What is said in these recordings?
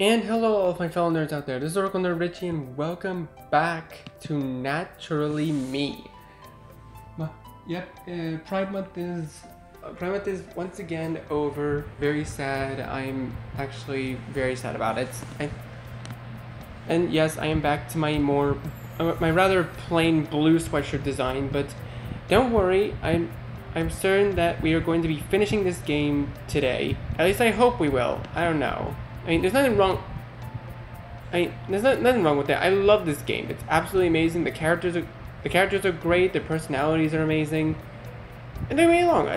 And hello all of my fellow nerds out there, this is Oracle Nerd Richie and welcome back to Naturally Me. Pride Month is once again over. Very sad. I'm actually very sad about it. And yes, I am back to my my rather plain blue sweatshirt design, but don't worry, I'm certain that we are going to be finishing this game today. At least I hope we will. I don't know. I mean, there's nothing wrong. There's nothing wrong with that. I love this game. It's absolutely amazing. The characters are great. Their personalities are amazing. And don't get me wrong.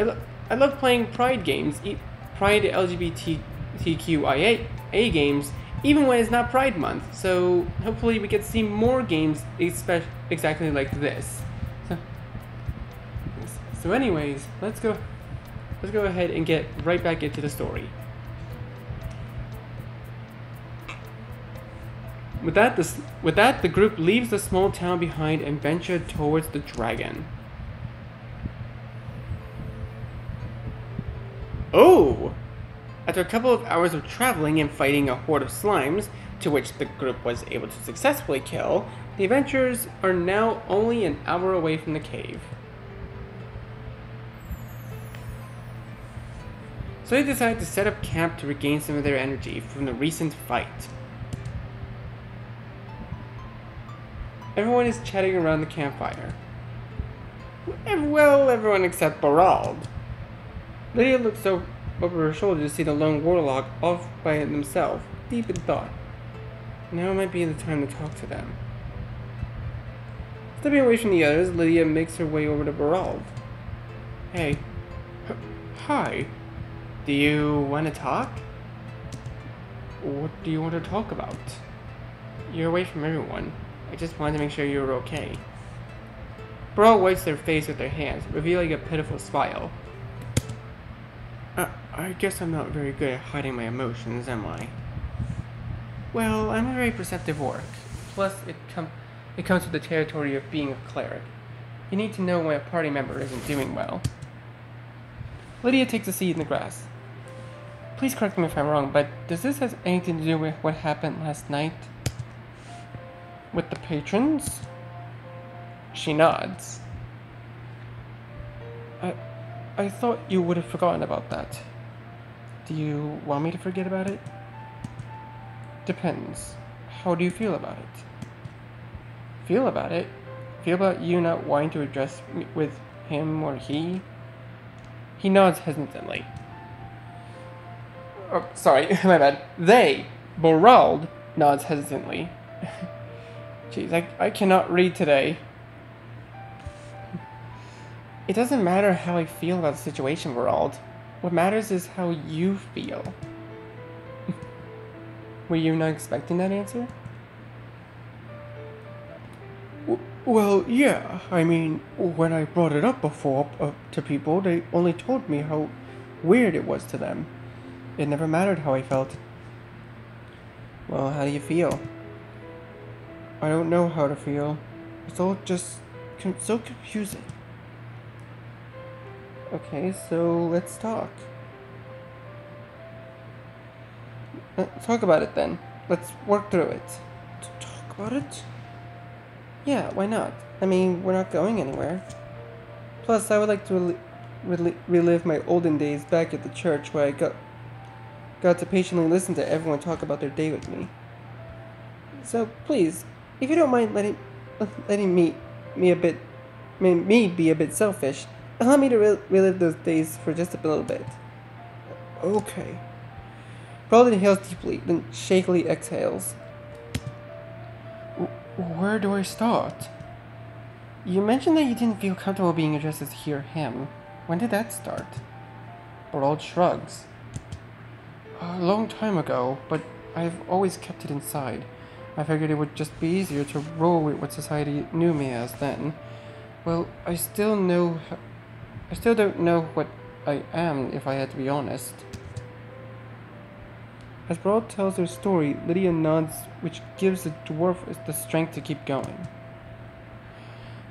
I love playing Pride games, Pride LGBTQIA games, even when it's not Pride Month. So hopefully we get to see more games, exactly like this. So anyways, let's go ahead and get right back into the story. With that, the group leaves the small town behind and ventured towards the dragon. Oh! After a couple of hours of traveling and fighting a horde of slimes, to which the group was able to successfully kill, the adventurers are now only an hour away from the cave. So they decide to set up camp to regain some of their energy from the recent fight. Everyone is chatting around the campfire. Well, everyone except Barald. Lydia looks over her shoulder to see the lone warlock off by himself, deep in thought. Now might be the time to talk to them. Stepping away from the others, Lydia makes her way over to Barald. Hey. Hi. Do you want to talk? What do you want to talk about? You're away from everyone. I just wanted to make sure you were okay. Barald wipes their face with their hands, revealing a pitiful smile. I guess I'm not very good at hiding my emotions, am I? Well, I'm a very perceptive orc. Plus, it comes with the territory of being a cleric. You need to know when a party member isn't doing well. Lydia takes a seat in the grass. Please correct me if I'm wrong, but does this have anything to do with what happened last night? With the patrons? She nods. I thought you would have forgotten about that. Do you want me to forget about it? Depends. How do you feel about it? Feel about it? Feel about you not wanting to address me with him or he? He nods hesitantly. Oh, sorry, my bad. They, Barald, nods hesitantly. Jeez, I cannot read today. It doesn't matter how I feel about the situation, Barald. What matters is how you feel. Were you not expecting that answer? Well, yeah. I mean, when I brought it up before to people, they only told me how weird it was to them. It never mattered how I felt. Well, how do you feel? I don't know how to feel. It's all just so confusing. Okay, so let's talk. Talk about it then. Let's work through it. Talk about it? Yeah, why not? I mean, we're not going anywhere. Plus, I would like to relive my olden days back at the church where I got to patiently listen to everyone talk about their day with me. So, please, if you don't mind letting me be a bit selfish, allow me to relive those days for just a little bit. Okay. Barald inhales deeply, then shakily exhales. Where do I start? You mentioned that you didn't feel comfortable being addressed as he or him. When did that start? Barald shrugs. A long time ago, but I've always kept it inside. I figured it would just be easier to roll with what society knew me as then. Well, I still don't know what I am, if I had to be honest. As Barald tells her story, Lydia nods, which gives the dwarf the strength to keep going.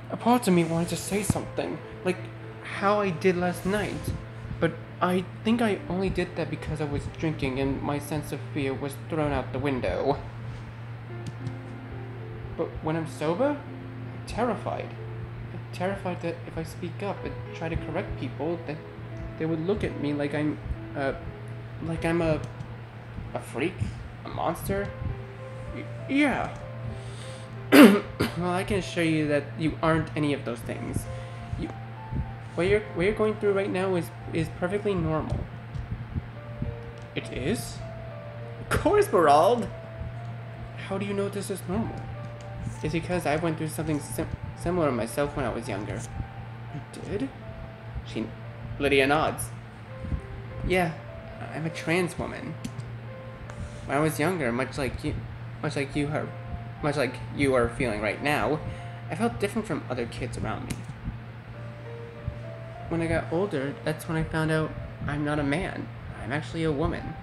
A part of me wanted to say something, like how I did last night, but I think I only did that because I was drinking and my sense of fear was thrown out the window. But when I'm sober, I'm terrified. I'm terrified that if I speak up and try to correct people, that they would look at me like I'm a freak, a monster. Yeah. Well, I can assure you that you aren't any of those things. What you're going through right now is perfectly normal. It is? Of course, Barald! How do you know this is normal? It's because I went through something similar myself when I was younger. You did? Lydia nods. Yeah, I'm a trans woman. When I was younger, much like you are feeling right now, I felt different from other kids around me. When I got older, that's when I found out I'm not a man. I'm actually a woman.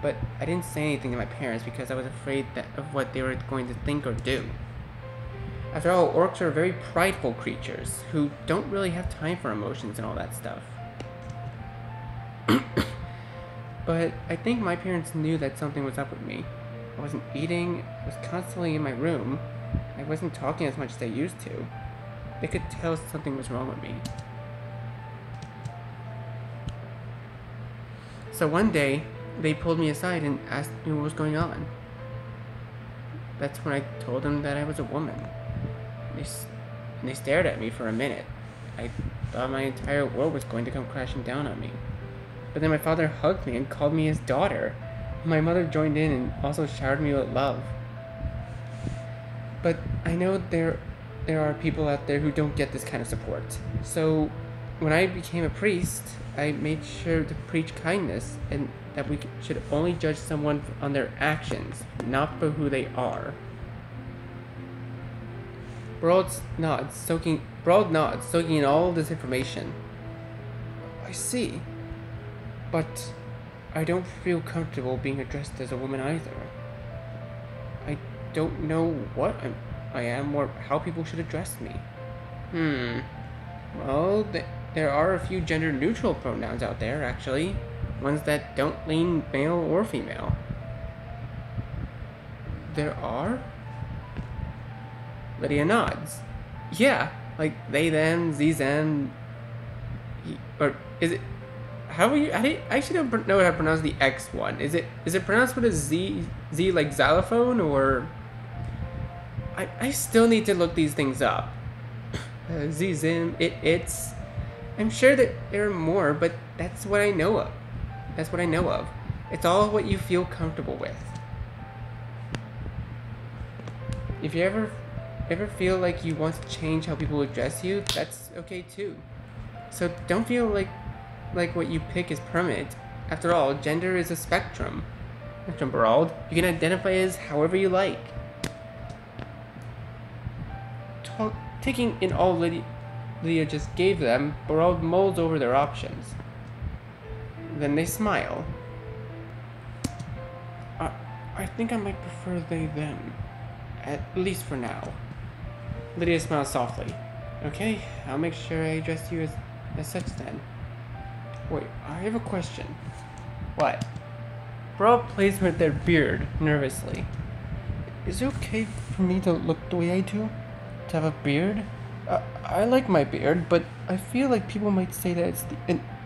But I didn't say anything to my parents because I was afraid of what they were going to think or do. After all, orcs are very prideful creatures who don't really have time for emotions and all that stuff. But I think my parents knew that something was up with me. I wasn't eating, I was constantly in my room, I wasn't talking as much as I used to. They could tell something was wrong with me. So one day, they pulled me aside and asked me what was going on. That's when I told them that I was a woman. They stared at me for a minute. I thought my entire world was going to come crashing down on me. But then my father hugged me and called me his daughter. My mother joined in and also showered me with love. But I know there are people out there who don't get this kind of support. So when I became a priest, I made sure to preach kindness and that we should only judge someone on their actions, not for who they are. Broad nods, soaking in all this information. I see. But I don't feel comfortable being addressed as a woman either. I don't know what I am or how people should address me. Well, there are a few gender-neutral pronouns out there, actually. Ones that don't lean male or female. There are? Lydia nods. Yeah, like they, them, ze, them. Or is it... I actually don't know how to pronounce the X one. Is it pronounced with a Z like xylophone, or... I still need to look these things up. Z, zim, it's... I'm sure that there are more, but that's what I know of. That's what I know of. It's all what you feel comfortable with. If you ever feel like you want to change how people address you, that's okay too. So don't feel like what you pick is permanent. After all, gender is a spectrum. Spectrum, Barald. You can identify as however you like. Taking in all Lydia just gave them, Barald mulls over their options. Then they smile. I think I might prefer they, them. At least for now. Lydia smiles softly. Okay, I'll make sure I address you as such then. Wait, I have a question. What? Barald plays with their beard nervously. Is it okay for me to look the way I do? To have a beard? I like my beard, but I feel like people might say that it's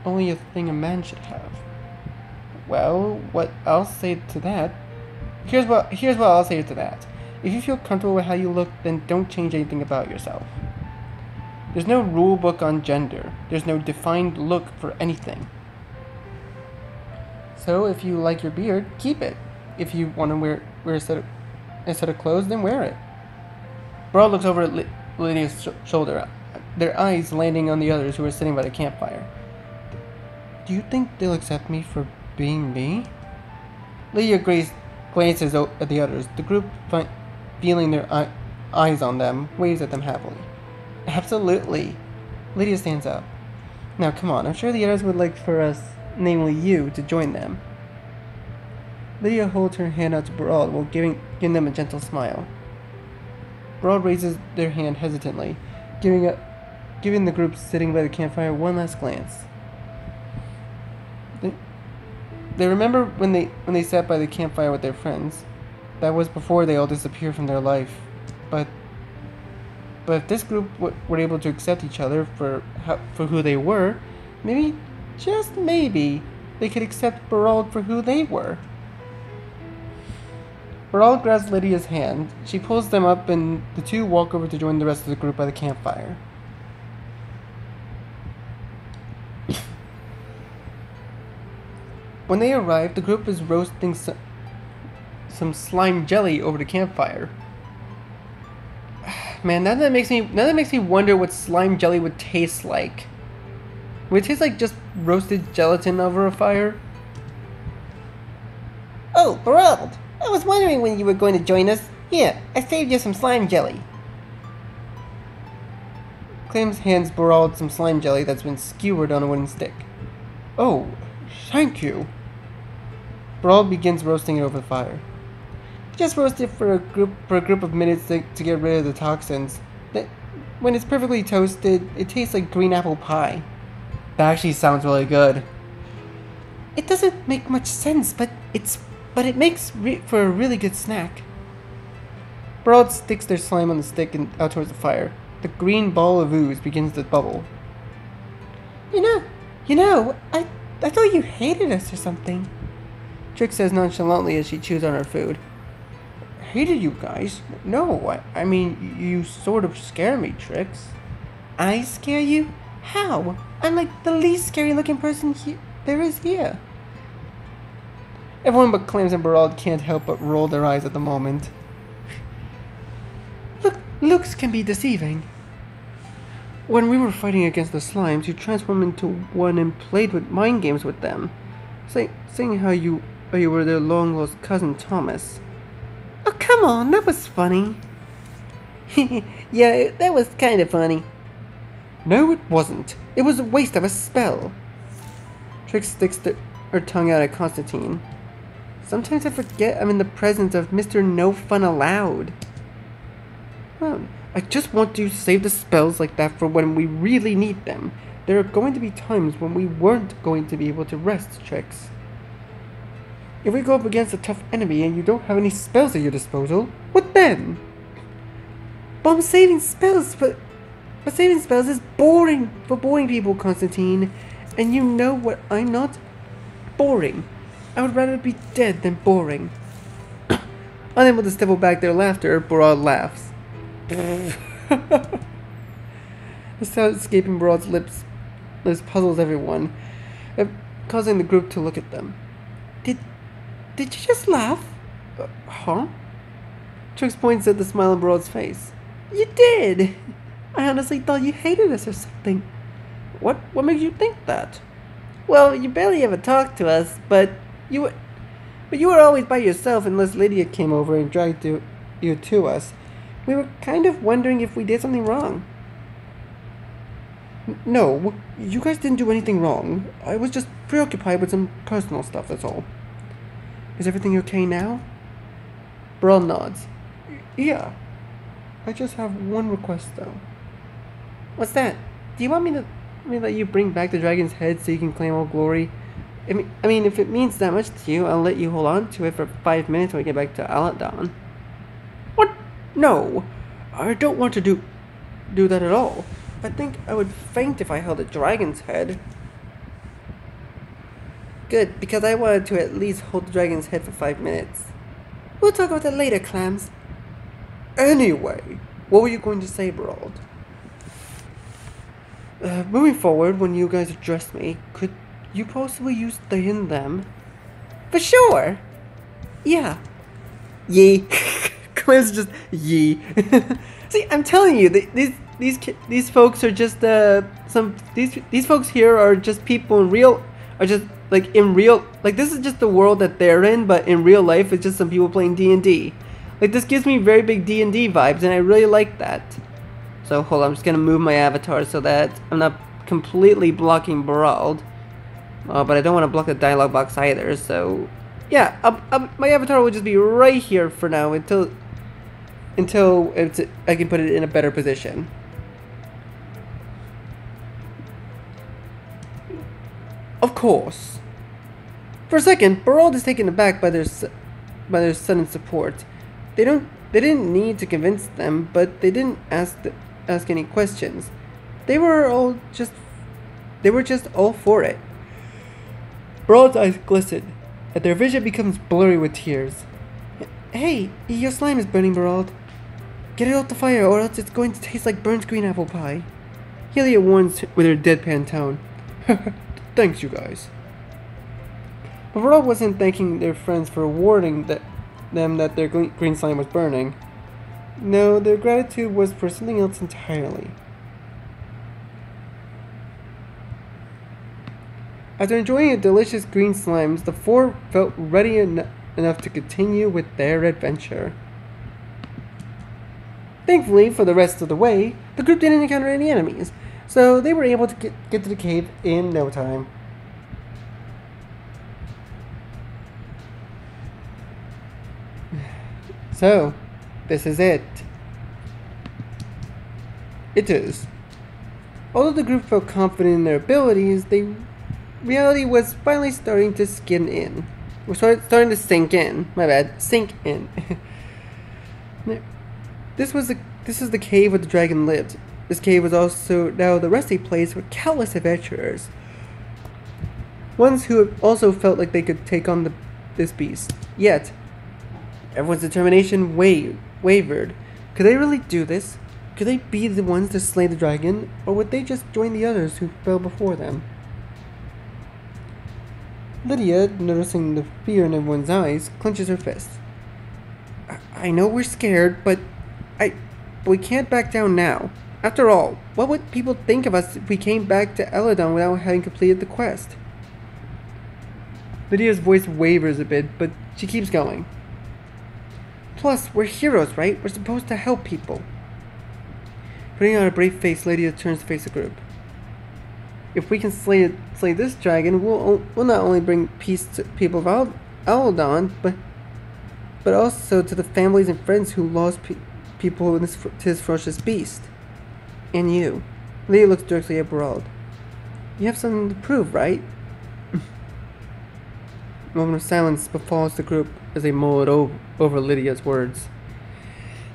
only a thing a man should have. Well, what I'll say to that... Here's what I'll say to that. If you feel comfortable with how you look, then don't change anything about yourself. There's no rule book on gender. There's no defined look for anything. So if you like your beard, keep it. If you want to wear a set of clothes, then wear it. Barald looks over at Lydia's shoulder, their eyes landing on the others who are sitting by the campfire. Do you think they'll accept me for being me? Lydia glances at the others. The group, feeling their eyes on them, waves at them happily. Absolutely. Lydia stands up. Now come on, I'm sure the others would like for us, namely you, to join them. Lydia holds her hand out to Barald while giving them a gentle smile. Barald raises their hand hesitantly, giving the group sitting by the campfire one last glance. They remember when they sat by the campfire with their friends. That was before they all disappeared from their life. But if this group were able to accept each other for who they were, maybe, just maybe, they could accept Berald for who they were. Berald grabs Lydia's hand. She pulls them up, and the two walk over to join the rest of the group by the campfire. When they arrive, the group is roasting some slime jelly over the campfire. Man, now that makes me wonder what slime jelly would taste like. Would it taste like just roasted gelatin over a fire? Oh, Berald! I was wondering when you were going to join us. Here, I saved you some slime jelly. Clem hands Berald some slime jelly that's been skewered on a wooden stick. Oh, thank you. Berald begins roasting it over the fire. Just roast it for a group of minutes to get rid of the toxins. When it's perfectly toasted, it tastes like green apple pie. That actually sounds really good. It doesn't make much sense, but it makes for a really good snack. Berald sticks their slime on the stick and out towards the fire. The green ball of ooze begins to bubble. You know, I thought you hated us or something. Trix says nonchalantly as she chews on her food. Hated you guys? No, I mean, you sort of scare me, Trix. I scare you? How? I'm like the least scary looking person there is here. Everyone but Clams and Berald can't help but roll their eyes at the moment. Looks can be deceiving. When we were fighting against the slimes, you transformed into one and played with mind games with them, saying how you were their long-lost cousin Thomas. Oh, come on, that was funny. Yeah, that was kind of funny. No, it wasn't. It was a waste of a spell. Trix sticks her tongue out at Constantine. Sometimes I forget I'm in the presence of Mr. No Fun Allowed. Well, I just want you to save the spells like that for when we really need them. There are going to be times when we weren't going to be able to rest, Trix. If we go up against a tough enemy and you don't have any spells at your disposal, what then? But saving spells is boring for boring people, Constantine. And you know what I'm not? Boring. I would rather be dead than boring. Unable to stifle back their laughter, Berald laughs. The sound escaping Berald's lips puzzles everyone, causing the group to look at them. Did you just laugh? Huh? Trix points at the smile on Berald's face. You did! I honestly thought you hated us or something. What makes you think that? Well, you barely ever talked to us, but you were always by yourself unless Lydia came over and dragged you to us. We were kind of wondering if we did something wrong. No, you guys didn't do anything wrong. I was just preoccupied with some personal stuff, that's all. Is everything okay now? Berald nods. Yeah. I just have one request, though. What's that? Do you want me to let you bring back the dragon's head so you can claim all glory? I mean, if it means that much to you, I'll let you hold on to it for 5 minutes when we get back to Aladon. What? No. I don't want to do that at all. I think I would faint if I held a dragon's head. Good, because I wanted to at least hold the dragon's head for 5 minutes. We'll talk about that later, Clams. Anyway, what were you going to say, Berald? Moving forward, when you guys address me, could you possibly use they and them? For sure! Yeah. Ye. Clams just ye. See, I'm telling you, these folks are just these folks here are just people this is just the world that they're in, but in real life it's just some people playing D&D. Like, this gives me very big D&D vibes, and I really like that. So hold on, I'm just gonna move my avatar so that I'm not completely blocking Berald. But I don't want to block the dialogue box either, so yeah, my avatar will just be right here for now until I can put it in a better position. Of course. For a second, Barald is taken aback by their sudden support. They didn't need to convince them, but they didn't ask any questions. They were just all for it. Barald's eyes glisten, and their vision becomes blurry with tears. Hey, your slime is burning, Barald. Get it off the fire, or else it's going to taste like burnt green apple pie. Helia warns with her deadpan tone. Thanks, you guys. But Barald wasn't thanking their friends for warning them that their green slime was burning. No, their gratitude was for something else entirely. After enjoying a delicious green slimes, the four felt ready enough to continue with their adventure. Thankfully, for the rest of the way, the group didn't encounter any enemies, so they were able to get to the cave in no time. So, this is it. It is. Although the group felt confident in their abilities, reality was finally starting to skin in. We're starting to sink in. My bad. Sink in. This is the cave where the dragon lived. This cave was also now the resting place for countless adventurers. Ones who also felt like they could take on this beast. Yet, everyone's determination wavered. Could they really do this? Could they be the ones to slay the dragon? Or would they just join the others who fell before them? Lydia, noticing the fear in everyone's eyes, clenches her fist. I know we're scared, but we can't back down now. After all, what would people think of us if we came back to Eladon without having completed the quest? Lydia's voice wavers a bit, but she keeps going. Plus, we're heroes, right? We're supposed to help people. Putting on a brave face, Lydia turns to face the group. If we can slay this dragon, we'll not only bring peace to people of Eladon, but also to the families and friends who lost people to this ferocious beast. And you. Lydia looks directly at Barald. You have something to prove, right? A moment of silence befalls the group as they mull it over Lydia's words.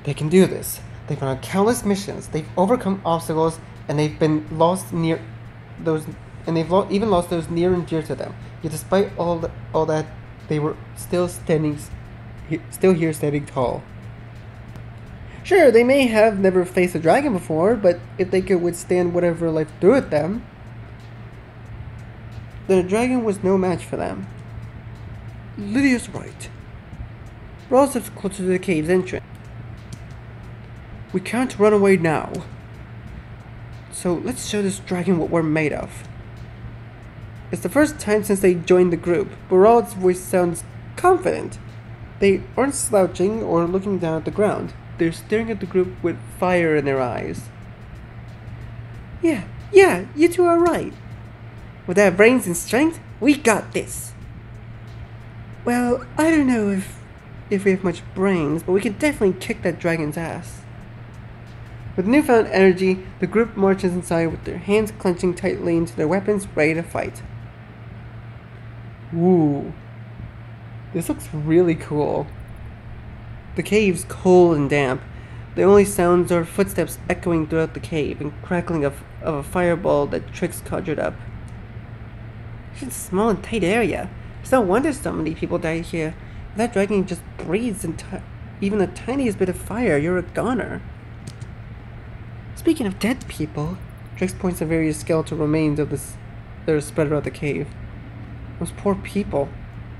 They can do this. They've been on countless missions. They've overcome obstacles, and they've been lost near those, and they've even lost those near and dear to them. Yet, despite all that, they were still here standing tall. Sure, they may have never faced a dragon before, but if they could withstand whatever life threw at them, then a dragon was no match for them. Lydia's right. Barald steps closer to the cave's entrance. We can't run away now. So let's show this dragon what we're made of. It's the first time since they joined the group. Barald's voice sounds confident. They aren't slouching or looking down at the ground. They're staring at the group with fire in their eyes. Yeah, you two are right. With our brains and strength, we got this. Well, I don't know if we have much brains, but we can definitely kick that dragon's ass. With newfound energy, the group marches inside with their hands clenching tightly into their weapons, ready to fight. Ooh. This looks really cool. The cave's cold and damp. The only sounds are footsteps echoing throughout the cave and crackling of a fireball that Trix conjured up. It's a small and tight area. It's no wonder so many people died here. If that dragon just breathes even the tiniest bit of fire, you're a goner. Speaking of dead people, Trix points to various skeletal remains that are spread around the cave. Those poor people.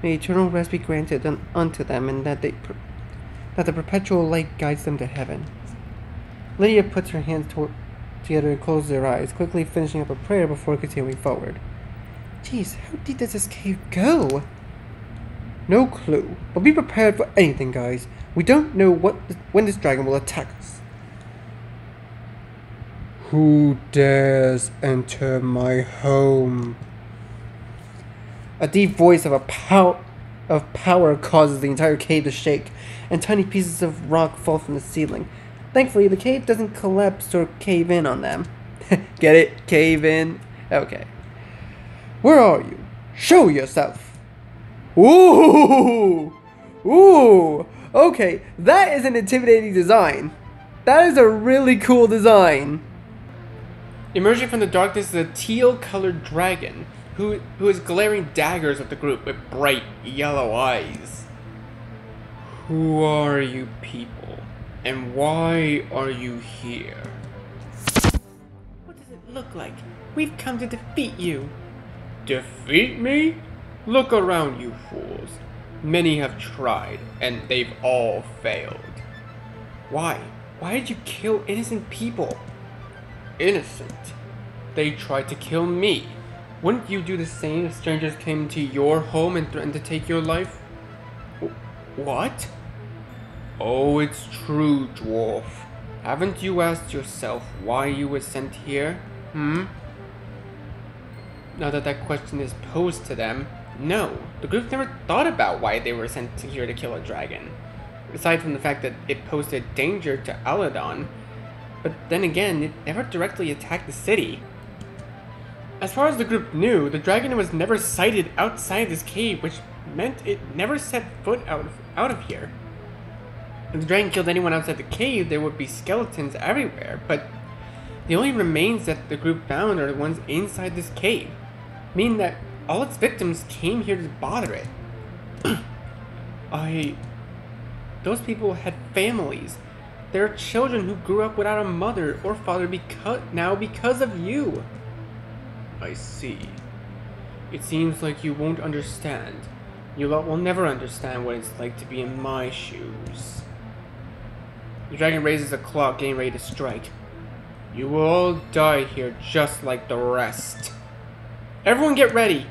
May eternal rest be granted unto them, and that the perpetual light guides them to heaven. Lydia puts her hands together and closes her eyes, quickly finishing up a prayer before continuing forward. Jeez, how deep does this cave go? No clue, but be prepared for anything, guys. We don't know when this dragon will attack us. Who dares enter my home? A deep voice of power causes the entire cave to shake, and tiny pieces of rock fall from the ceiling. Thankfully, the cave doesn't collapse or cave in on them. Get it? Cave in? Okay. Where are you? Show yourself! Ooh! Ooh! Okay, that is an intimidating design. That is a really cool design. Emerging from the darkness is a teal-colored dragon who is glaring daggers at the group with bright yellow eyes. Who are you people? And why are you here? What does it look like? We've come to defeat you. Defeat me? Look around, you fools. Many have tried, and they've all failed. Why? Why did you kill innocent people? Innocent? They tried to kill me. Wouldn't you do the same if strangers came into your home and threatened to take your life? What? Oh, it's true, dwarf. Haven't you asked yourself why you were sent here? Now that question is posed to them, no, the group never thought about why they were sent here to kill a dragon. Aside from the fact that it posed a danger to Aladon, but then again, it never directly attacked the city. As far as the group knew, the dragon was never sighted outside this cave, which meant it never set foot out of here. If the dragon killed anyone outside the cave, there would be skeletons everywhere, but the only remains that the group found are the ones inside this cave, meaning that all its victims came here to bother it. Those people had families. There are children who grew up without a mother or father because of you. I see. It seems like you won't understand. You lot will never understand what it's like to be in my shoes. The dragon raises a claw, getting ready to strike. You will all die here just like the rest. Everyone get ready!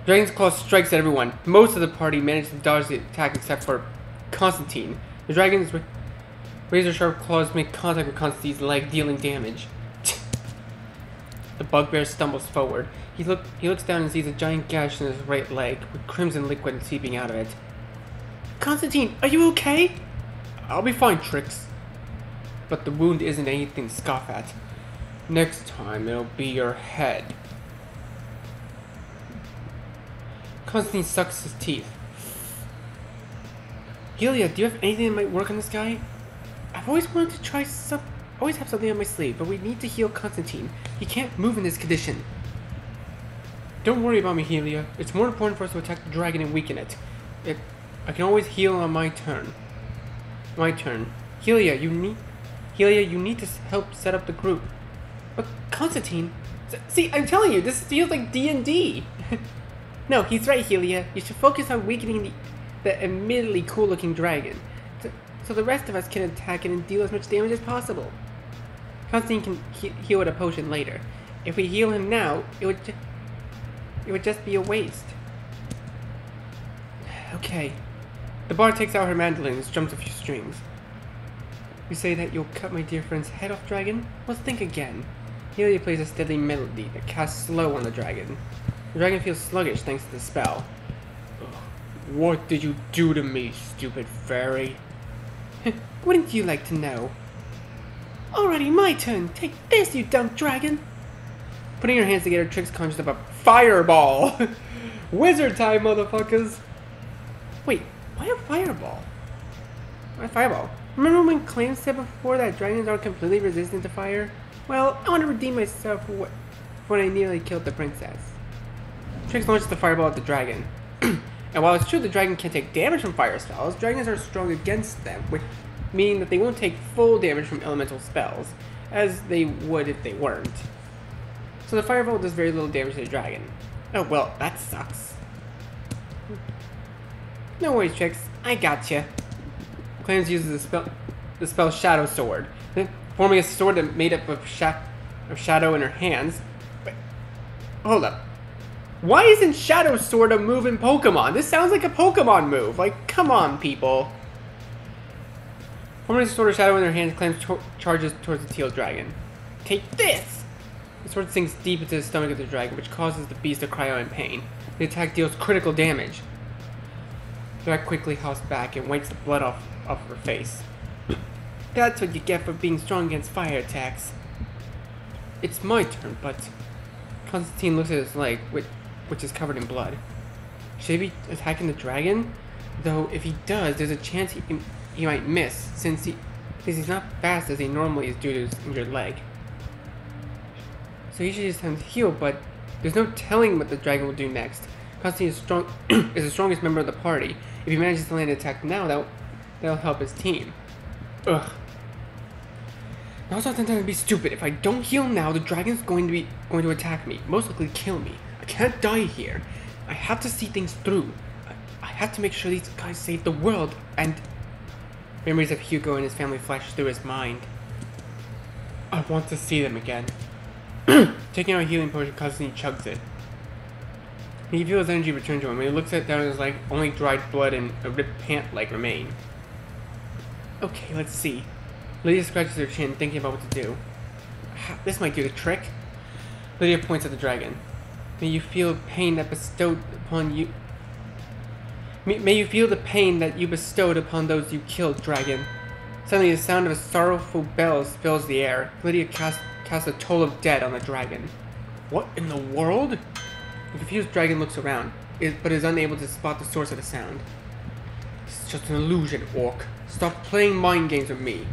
Dragon's claw strikes at everyone. Most of the party managed to dodge the attack except for Constantine. The dragon's razor-sharp claws make contact with Constantine's leg, dealing damage. The bugbear stumbles forward. He looks down and sees a giant gash in his right leg, with crimson liquid seeping out of it. Constantine, are you okay? I'll be fine, Trix. But the wound isn't anything to scoff at. Next time, it'll be your head. Constantine sucks his teeth. Helia, do you have anything that might work on this guy? I've always wanted to try always have something on my sleeve, but we need to heal Constantine. He can't move in this condition. Don't worry about me, Helia. It's more important for us to attack the dragon and weaken it. I can always heal on my turn. My turn. Helia, you need to help set up the group. But Constantine... See, I'm telling you, this feels like D&D. No, he's right, Helia. You should focus on weakening the admittedly cool-looking dragon, so the rest of us can attack it and deal as much damage as possible. Constantine can heal with a potion later. If we heal him now, it would just be a waste. Okay. The bard takes out her mandolin and strums a few strings. You say that you'll cut my dear friend's head off, dragon? Let's think again. Helia plays a steady melody that casts slow on the dragon. The dragon feels sluggish thanks to the spell. What did you do to me, stupid fairy? Wouldn't you like to know? Alrighty, my turn. Take this, you dumb dragon. Putting her hands together, Trix conjures up a fireball. Wizard time, motherfuckers. Wait, why a fireball? Why a fireball? Remember when Clam said before that dragons are completely resistant to fire? Well, I want to redeem myself for when I nearly killed the princess. Trix launches the fireball at the dragon. And while it's true the dragon can take damage from fire spells, dragons are strong against them, meaning that they won't take full damage from elemental spells, as they would if they weren't. So the fireball does very little damage to the dragon. Oh well, that sucks. No worries, Trix. I gotcha. Clams uses the spell Shadow Sword, forming a sword that made up of shadow in her hands. Wait, hold up. Why isn't Shadow Sword a move in Pokemon? This sounds like a Pokemon move. Like, come on, people. Forming a sword of shadow in her hands, Clams charges towards the teal dragon. Take this! The sword sinks deep into the stomach of the dragon, which causes the beast to cry out in pain. The attack deals critical damage. The dragon quickly hops back and wipes the blood off her face. That's what you get for being strong against fire attacks. It's my turn, but... Constantine looks at his leg, which is covered in blood. Should he be attacking the dragon? Though if he does, there's a chance he might miss, since he's not fast as he normally is due to his injured leg. So he should just have to heal, but there's no telling what the dragon will do next. Constantine is the strongest member of the party. If he manages to land an attack now, that'll help his team. Ugh. Now's not the time to be stupid. If I don't heal now, the dragon's going to attack me. Most likely kill me. I can't die here. I have to see things through. I have to make sure these guys save the world. And memories of Hugo and his family flash through his mind. I want to see them again. Taking out a healing potion, Constantine chugs it. He feels his energy return to him. When he looks down at his leg, only dried blood and a ripped pant leg remain. Okay, let's see. Lydia scratches her chin, thinking about what to do. This might do the trick. Lydia points at the dragon. May you feel pain that bestowed upon you. May you feel the pain that you bestowed upon those you killed, dragon. Suddenly, the sound of a sorrowful bell fills the air. Lydia casts a toll of dead on the dragon. What in the world? The confused dragon looks around, but is unable to spot the source of the sound. It's just an illusion, Orc. Stop playing mind games with me.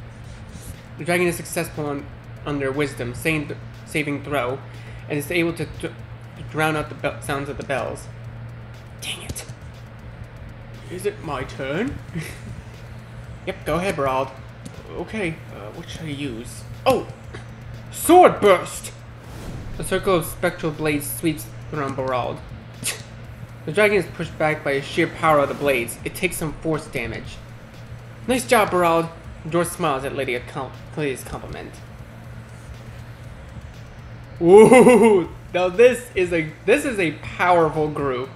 The dragon is successful on their wisdom, saving throw, and is able to drown out the sounds of the bells. Dang it. Is it my turn? Yep, go ahead, Barald. Okay, what should I use? Oh! Sword burst! A circle of spectral blades sweeps around Barald. The dragon is pushed back by the sheer power of the blades. It takes some force damage. Nice job, Barald! Dor smiles at Lydia's compliment. Ooh! Now this is a powerful group.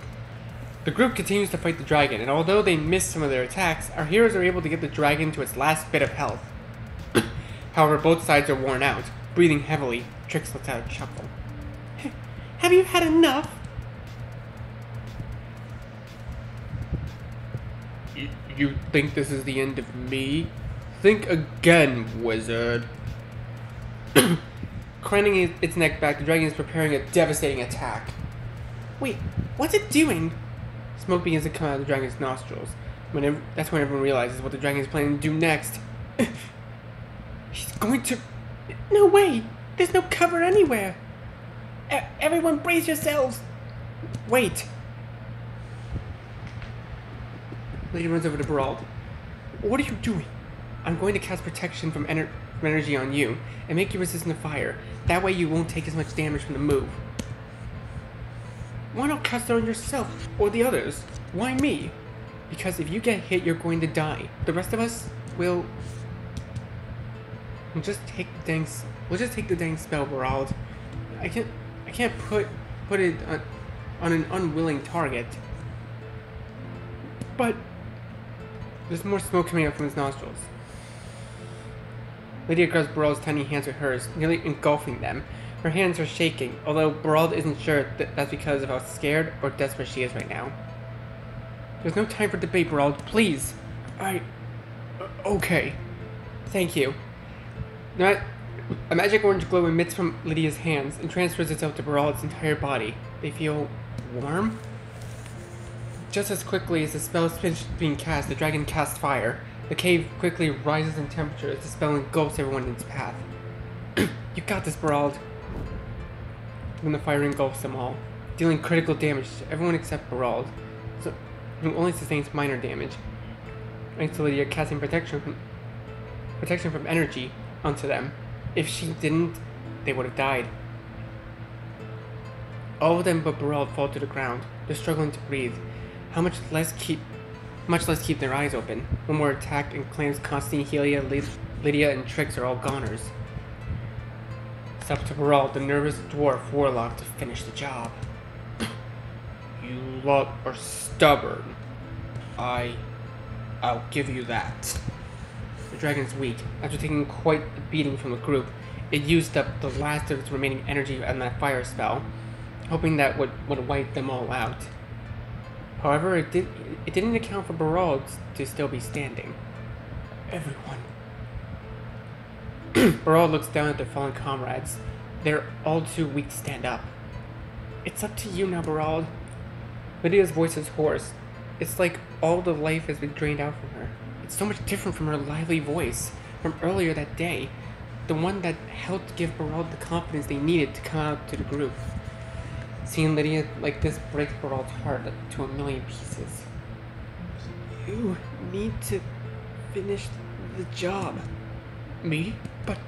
The group continues to fight the dragon, and although they miss some of their attacks, our heroes are able to get the dragon to its last bit of health. However, both sides are worn out. Breathing heavily, Trix lets out a chuckle. Have you had enough? You think this is the end of me? Think again, wizard. Craning its neck back, the dragon is preparing a devastating attack. Wait, what's it doing? Smoke begins to come out of the dragon's nostrils. That's when everyone realizes what the dragon is planning to do next. He's going to... No way! There's no cover anywhere! Everyone brace yourselves! Wait! Lady runs over to Barald. What are you doing? I'm going to cast protection from energy on you and make you resistant to fire. That way you won't take as much damage from the move. Why not cast it on yourself or the others? Why me? Because if you get hit, you're going to die. The rest of us will... We'll just take the dang spell, Barald. I can't put it on an unwilling target. But there's more smoke coming out from his nostrils. Lydia grabs Barald's tiny hands with hers, nearly engulfing them. Her hands are shaking, although Barald isn't sure that's because of how scared or desperate she is right now. There's no time for debate, Barald. Please. Okay. Thank you. Now, a magic orange glow emits from Lydia's hands and transfers itself to Barald's entire body. They feel warm? Just as quickly as the spell is finished being cast, the dragon casts fire. The cave quickly rises in temperature as the spell engulfs everyone in its path. You got this, Barald. When the fire engulfs them all, dealing critical damage to everyone except Barald, who only sustains minor damage. Thanks to Lydia casting protection from energy onto them. If she didn't, they would have died. All of them but Barald fall to the ground. They're struggling to breathe. Much less keep their eyes open. One more attack and claims Constantine, Lydia, and Trix are all goners. It's up to Barald, the nervous dwarf warlock, to finish the job. You lot are stubborn. I'll give you that. The dragon's weak. After taking quite a beating from the group, it used up the last of its remaining energy on that fire spell, hoping that would wipe them all out. However, it didn't account for Barald to still be standing. Everyone. Barald looks down at their fallen comrades. They're all too weak to stand up. It's up to you now, Barald. Lydia's voice is hoarse. It's like all the life has been drained out from her. It's so much different from her lively voice from earlier that day. The one that helped give Barald the confidence they needed to come out to the group. Seeing Lydia like this breaks Barald's heart to a million pieces. You need to finish the job. Me? But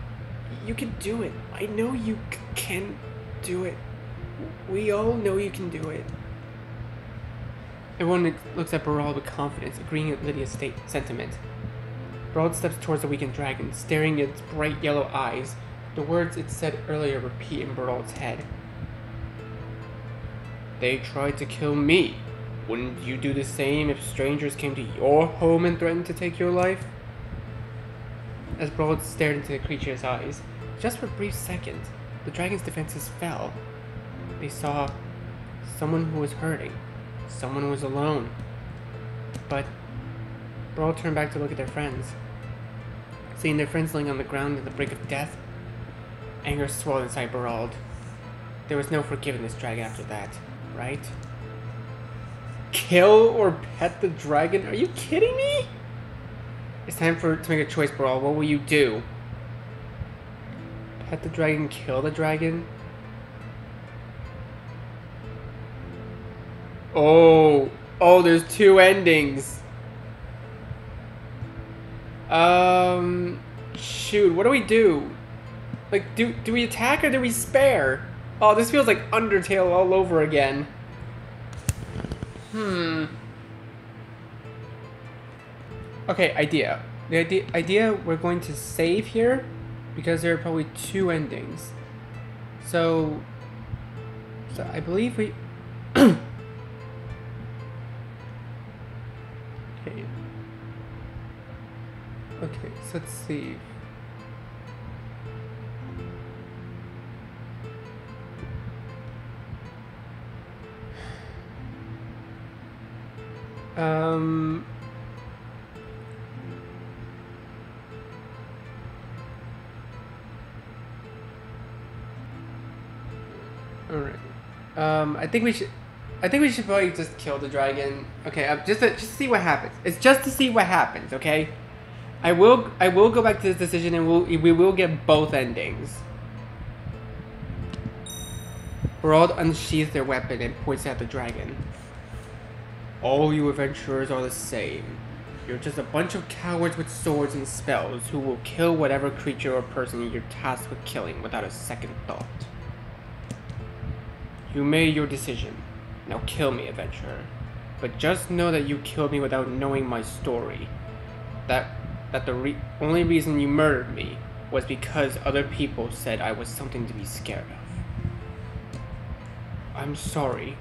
you can do it. I know you can do it. We all know you can do it. Everyone looks at Barald with confidence, agreeing with Lydia's sentiment. Barald steps towards the weakened dragon, staring at its bright yellow eyes. The words it said earlier repeat in Barald's head. They tried to kill me. Wouldn't you do the same if strangers came to your home and threatened to take your life? As Barald stared into the creature's eyes, just for a brief second, the dragon's defenses fell. They saw someone who was hurting, someone who was alone. But Barald turned back to look at their friends. Seeing their friends laying on the ground at the brink of death, anger swelled inside Barald. There was no forgiving this dragon after that, right? Kill or pet the dragon? Are you kidding me? It's time to make a choice, Barald. What will you do? Pet the dragon, kill the dragon? Oh, there's two endings. Shoot, what do we do? Like, do we attack or do we spare? Oh, this feels like Undertale all over again. Okay, idea. The idea we're going to save here because there are probably two endings. So I believe we okay. Okay, so let's see. All right. I think we should probably just kill the dragon. Okay, just to see what happens. It's just to see what happens. Okay. I will go back to this decision, and we will get both endings. Barald unsheathes their weapon and points at the dragon. All you adventurers are the same. You're just a bunch of cowards with swords and spells who will kill whatever creature or person you're tasked with killing without a second thought. You made your decision. Now kill me, adventurer. But just know that you killed me without knowing my story. That the only reason you murdered me was because other people said I was something to be scared of. I'm sorry.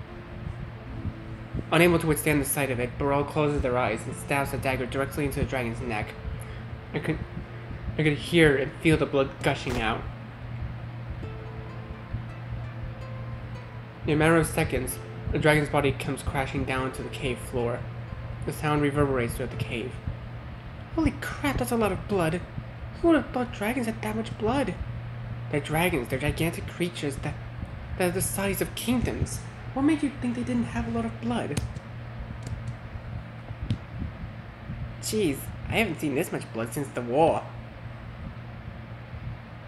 Unable to withstand the sight of it, Barald closes their eyes and stabs a dagger directly into the dragon's neck. I could hear and feel the blood gushing out. In a matter of seconds, the dragon's body comes crashing down to the cave floor. The sound reverberates throughout the cave. Holy crap, that's a lot of blood. Who would have thought dragons had that much blood? They're dragons, they're gigantic creatures that are the size of kingdoms. What made you think they didn't have a lot of blood? Jeez, I haven't seen this much blood since the war.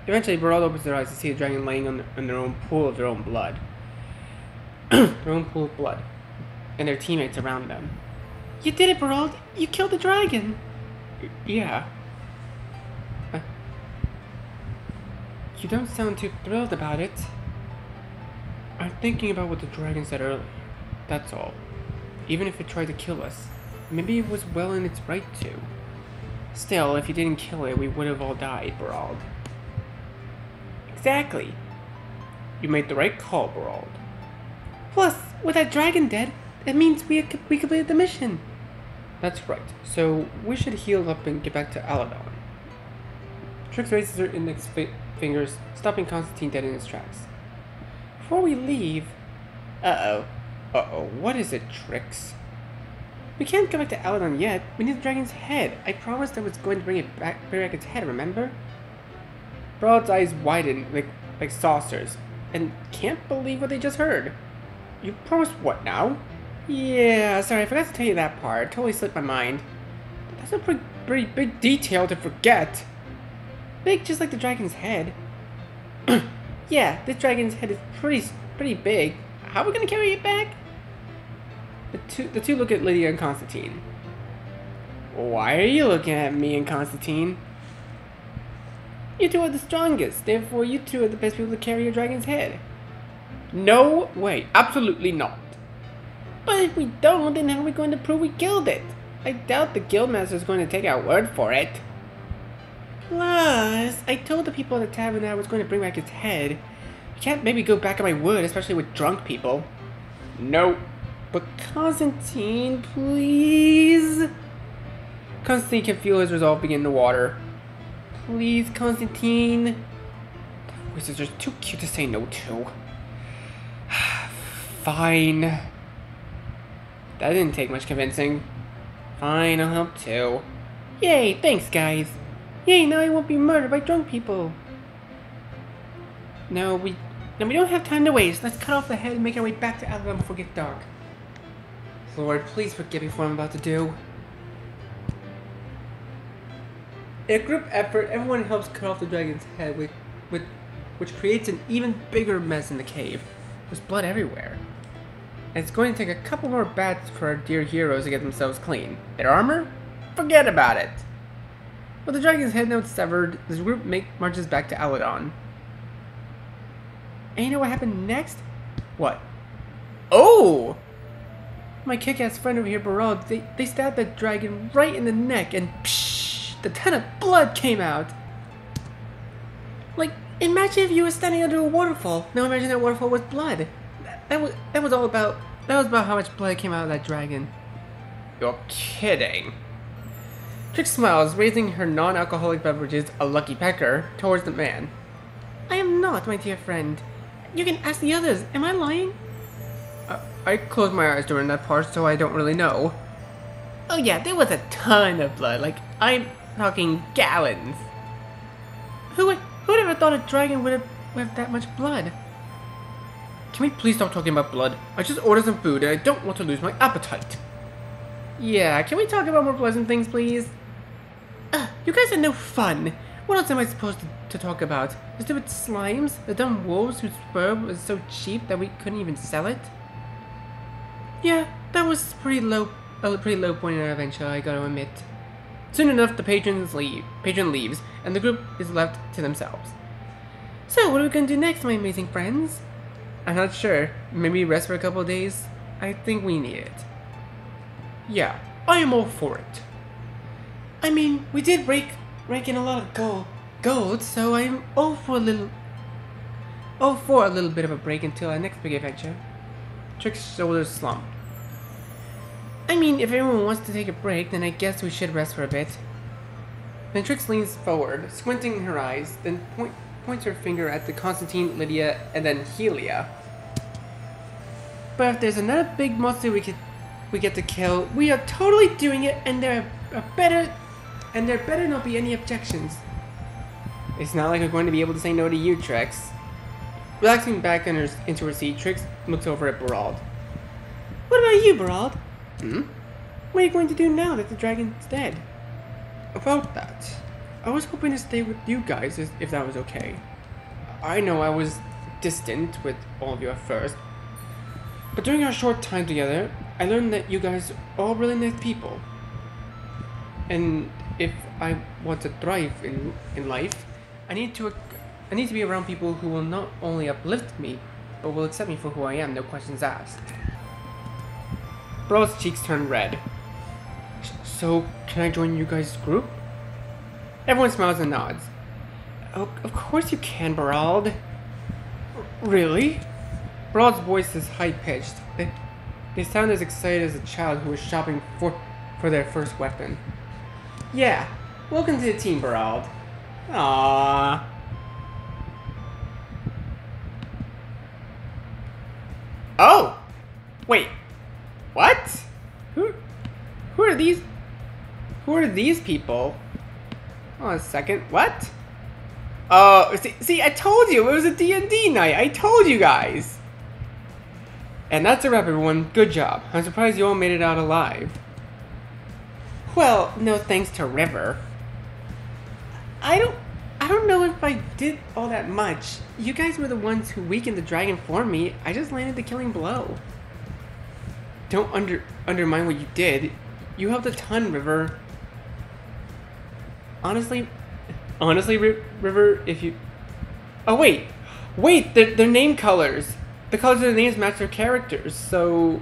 Eventually, Barald opens their eyes to see a dragon laying in their own pool of their own blood. Their own pool of blood. And their teammates around them. You did it, Barald! You killed the dragon! Yeah. You don't sound too thrilled about it. I'm thinking about what the dragon said earlier. That's all. Even if it tried to kill us, maybe it was well in its right to. Still, if you didn't kill it, we would have all died, Barald. Exactly. You made the right call, Barald. Plus, with that dragon dead, that means we completed the mission. That's right. So, we should heal up and get back to Aladon. Trix raises her index fingers, stopping Constantine dead in his tracks. Before we leave... Uh-oh, what is it, Trix? We can't go back to Aladon yet. We need the dragon's head. I promised I was going to bring back its head, remember? Barald's eyes widen like saucers, and can't believe what they just heard. You promised what now? Yeah, sorry, I forgot to tell you that part. Totally slipped my mind. That's a pretty big detail to forget. Big, just like the dragon's head. Yeah, this dragon's head is pretty big. How are we gonna carry it back? The two look at Lydia and Constantine. Why are you looking at me and Constantine? You two are the strongest, therefore you two are the best people to carry a dragon's head. No way, absolutely not. But if we don't, then how are we going to prove we killed it? I doubt the guildmaster is going to take our word for it. Plus, I told the people at the tavern that I was going to bring back its head. I can't maybe go back on my word, especially with drunk people. No. But Constantine, please? Constantine can feel his resolve begin to water. Please, Constantine. The voices are too cute to say no to. Fine. That didn't take much convincing. Fine, I'll help too. Yay, thanks guys. Yay, now I won't be murdered by drunk people. No, we don't have time to waste. Let's cut off the head and make our way back to Avalon before it gets dark. Lord, please forgive me for what I'm about to do. In a group effort, everyone helps cut off the dragon's head, which creates an even bigger mess in the cave. There's blood everywhere. And it's going to take a couple more bats for our dear heroes to get themselves clean. Their armor? Forget about it! With the dragon's head now severed, the group marches back to Aladon. And you know what happened next? What? Oh! My kick-ass friend over here, Barad, they stabbed that dragon right in the neck and psh, the ton of blood came out. Like, imagine if you were standing under a waterfall. Now imagine that waterfall was blood. That was about how much blood came out of that dragon. You're kidding. Trix smiles, raising her non-alcoholic beverages, a lucky pecker, towards the man. I am not, my dear friend. You can ask the others. Am I lying? I closed my eyes during that part, so I don't really know. Oh yeah, there was a ton of blood. Like, I'm talking gallons. Who'd ever thought a dragon would have that much blood? Can we please stop talking about blood? I just ordered some food and I don't want to lose my appetite. Yeah, can we talk about more pleasant things, please? You guys are no fun. What else am I supposed to talk about? The stupid slimes? The dumb wolves whose fur was so cheap that we couldn't even sell it? Yeah, that was a pretty low point in our adventure, I gotta admit. Soon enough, the patron leaves, and the group is left to themselves. So, what are we gonna do next, my amazing friends? I'm not sure. Maybe rest for a couple of days? I think we need it. Yeah, I am all for it. I mean, we did rake in a lot of gold, so I'm all for a little bit of a break until our next big adventure. Trix's shoulders slump. I mean, if everyone wants to take a break, then I guess we should rest for a bit. Then Trix leans forward, squinting her eyes, then points her finger at the Constantine, Lydia, and then Helia. But if there's another big monster we get to kill, we are totally doing it, and there better not be any objections. It's not like we're going to be able to say no to you, Trix. Relaxing back into her seat, Trix looks over at Barald. What about you, Barald? What are you going to do now that the dragon's dead? About that, I was hoping to stay with you guys if that was okay. I know I was distant with all of you at first, but during our short time together, I learned that you guys are all really nice people. And if I want to thrive in life, I need to be around people who will not only uplift me, but will accept me for who I am, no questions asked. Barald's cheeks turn red. So, can I join you guys' group? Everyone smiles and nods. Oh, of course you can, Barald. Really? Barald's voice is high-pitched. They sound as excited as a child who is shopping for their first weapon. Yeah, welcome to the team, Barald. Aww. Oh! Wait. What? Who are these? Who are these people? Hold on a second. What? Oh, see, I told you it was a D&D night. I told you guys. And that's a wrap, everyone. Good job. I'm surprised you all made it out alive. Well, no thanks to River. I don't know if I did all that much. You guys were the ones who weakened the dragon for me. I just landed the killing blow. Don't undermine what you did. You helped a ton, River. Honestly, River, if you... Oh, wait, they're name colors. The colors of the names match their characters, so...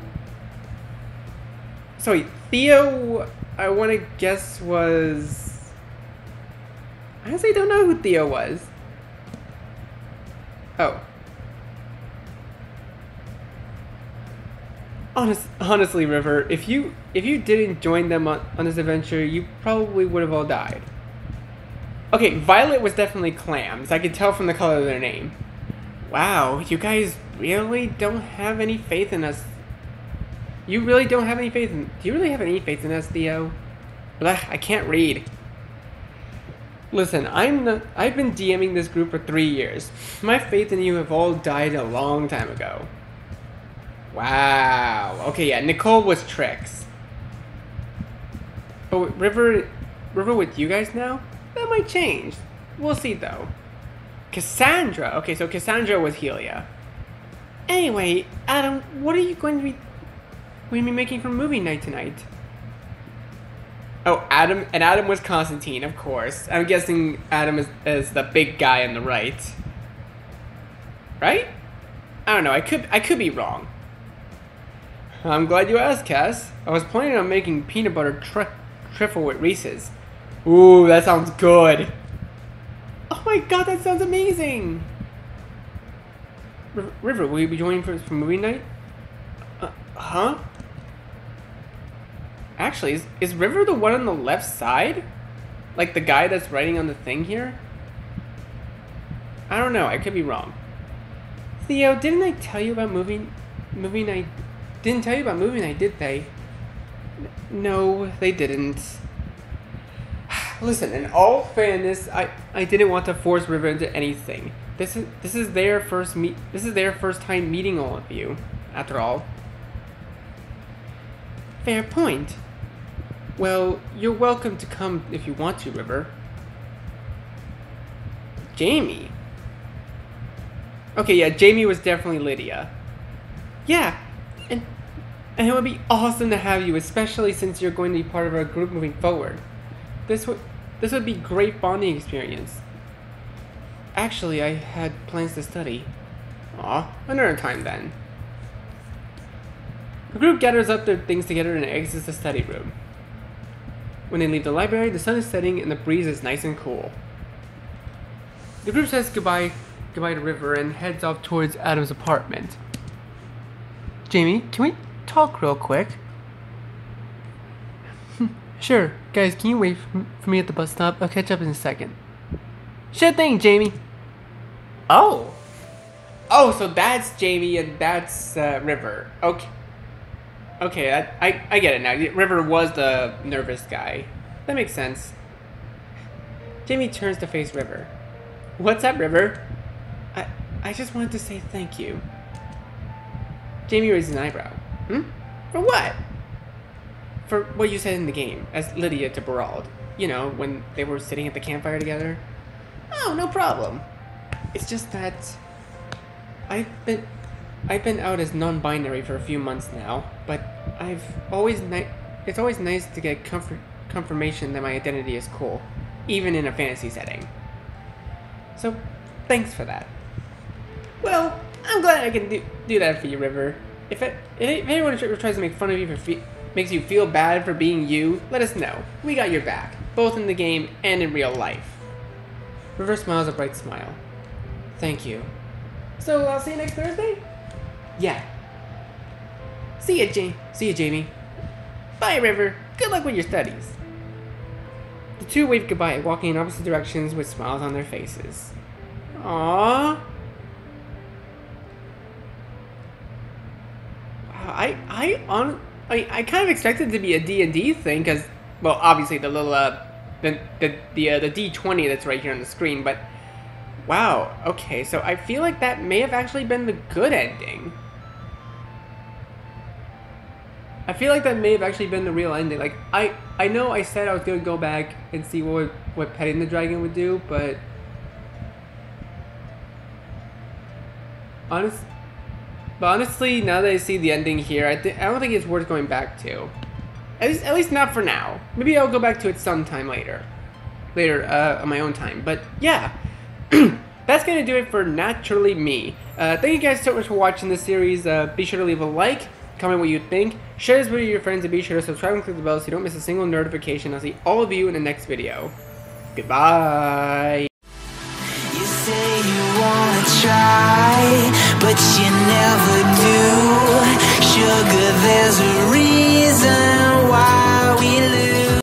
So wait, Theo, I want to guess was... I honestly don't know who Theo was. Oh. Honestly, River, if you didn't join them on this adventure, you probably would have all died. Okay, Violet was definitely clams. I could tell from the color of their name. Wow, you guys really don't have any faith in us. You really don't have any faith in... Do you really have any faith in us, Theo? Blah, I can't read. Listen, I've been DMing this group for 3 years. My faith in you have all died a long time ago. Wow. Okay, yeah, Nicole was Trix. But River with you guys now? That might change. We'll see, though. Cassandra. Okay, so Cassandra was Helia. Anyway, Adam, what are you going to be making for movie night tonight? Oh, Adam was Constantine, of course. I'm guessing Adam is the big guy on the right. Right? I don't know, I could be wrong. I'm glad you asked, Cass. I was planning on making peanut butter trifle with Reese's. Ooh, that sounds good. Oh my god, that sounds amazing. River, will you be joining for movie night? Huh? Actually, is River the one on the left side? Like the guy that's writing on the thing here? I don't know, I could be wrong. Theo, didn't I tell you about movie night? Didn't tell you about movie night, did they? No, they didn't. Listen, in all fairness, I didn't want to force River into anything. This is their first time meeting all of you, after all. Fair point. Well, you're welcome to come if you want to, River. Jamie. Okay, yeah, Jamie was definitely Lydia. Yeah, and it would be awesome to have you, especially since you're going to be part of our group moving forward. This would be great bonding experience. Actually, I had plans to study. Aw, another time then. The group gathers up their things together and exits the study room. When they leave the library, the sun is setting and the breeze is nice and cool. The group says goodbye to River and heads off towards Adam's apartment. Jamie, can we talk real quick? Sure. Guys, can you wait for me at the bus stop? I'll catch up in a second. Sure thing, Jamie. Oh, so that's Jamie and that's River. Okay, I get it now. River was the nervous guy. That makes sense. Jamie turns to face River. What's up, River? I just wanted to say thank you. Jamie raises an eyebrow. For what? For what you said in the game, as Lydia to Barald. You know, when they were sitting at the campfire together. Oh, no problem. It's just that I've been out as non-binary for a few months now, but it's always nice to get confirmation that my identity is cool, even in a fantasy setting. So, thanks for that. Well, I'm glad I can do that for you, River. If anyone tries to make fun of you makes you feel bad for being you, let us know. We got your back, both in the game and in real life. River smiles a bright smile. Thank you. So I'll see you next Thursday? Yeah. See ya, Jamie. Bye, River. Good luck with your studies. The two wave goodbye, walking in opposite directions with smiles on their faces. Aww. Wow, I kind of expected it to be a D&D thing, because, well, obviously the little, the D20 that's right here on the screen, but, wow, okay, so I feel like that may have actually been the good ending. I feel like that may have actually been the real ending. Like, I know I said I was gonna go back and see what petting the dragon would do, but honestly, now that I see the ending here, I don't think it's worth going back to. At least not for now. Maybe I'll go back to it sometime later on my own time. But yeah, that's gonna do it for Naturally Me. Thank you guys so much for watching this series. Be sure to leave a like, comment what you think, share this video with your friends, and be sure to subscribe and click the bell so you don't miss a single notification. I'll see all of you in the next video. Goodbye. You say you wanna try, but you never do. Sugar, there's a